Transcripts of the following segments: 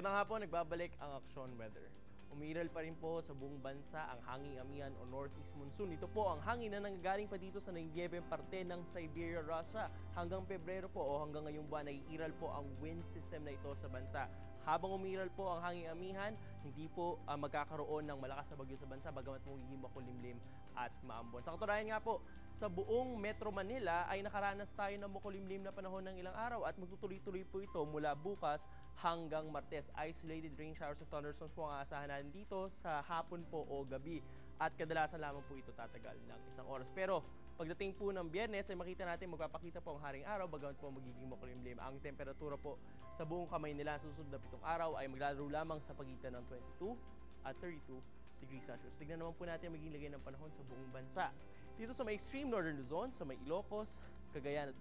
Magandang hapon, nagbabalik ang Aksyon Weather. Umiral pa rin po sa buong bansa ang hanging amihan o northeast monsoon. Ito po ang hangin na nanggagaling pa dito sa nangyayabang parte ng Siberia, Russia. Hanggang Pebrero po o hanggang ngayong buwan ay iral po ang wind system na ito sa bansa. Habang umiral po ang hanging amihan, hindi po magkakaroon ng malakas na bagyo sa bansa bagamat magiging makulimlim at maambon. Sa katunayan nga po, sa buong Metro Manila ay nakaranas tayo ng makulimlim na panahon ng ilang araw at magtutuloy-tuloy po ito mula bukas hanggang Martes. Isolated rain showers at thunderstorms po ang aasahan natin dito sa hapon po o gabi at kadalasan lamang po ito tatagal ng isang oras. Pero pagdating po ng Biyernes ay makita natin magpapakita po ang haring araw bagamat po magiging makulimlim. Ang temperatura po sa buong kamay nila sa susunod na 7 araw ay maglalaro lamang sa pagitan ng 22 at 32 degrees Celsius. Tignan naman po natin ang magiging lagay ng panahon sa buong bansa. Dito sa may extreme northern Luzon, sa may Ilocos, Cagayan at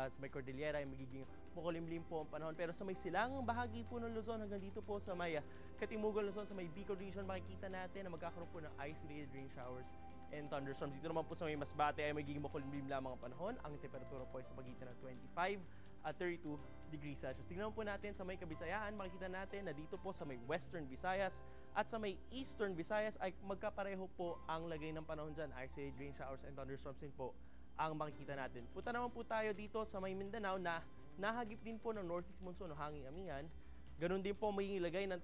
sa may Cordillera ay magiging makulimlim po ang panahon. Pero sa may silangang bahagi po ng Luzon hanggang dito po sa may Katimugan Luzon, sa may Bicol region, makikita natin na magkakaroon po ng isolated rain showers and thunderstorms. Dito naman po sa may Masbate ay magiging makulimlim lamang ang panahon. Ang temperatura po ay sa pagitan ng 25 at 32 degrees Celsius. Tingnan po natin sa may Kabisayaan, makikita natin na dito po sa may Western Visayas at sa may Eastern Visayas ay magkapareho po ang lagay ng panahon dyan. Isolated rain showers and thunderstorms din po ang makikita natin. Punta naman po tayo dito sa may Mindanao na nahagip din po ng northeast monsoon o hanging amihan. Ganon din po magiging lagay ng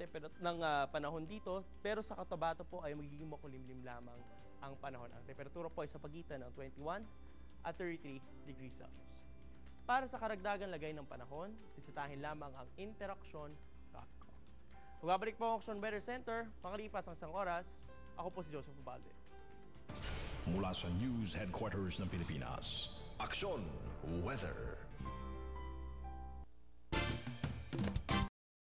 panahon dito, pero sa Cotabato po ay magiging makulimlim lamang ang panahon. Ang temperatura po ay sa pagitan ng 21 at 33 degrees Celsius. Para sa karagdagan lagay ng panahon, bisitahin lamang ang interaction.com. Magbabalik po ang Action Weather Center, pangalipas ang isang oras. Ako po si Joseph Ubalde. Mula sa News Headquarters ng Pilipinas, Aksyon Weather.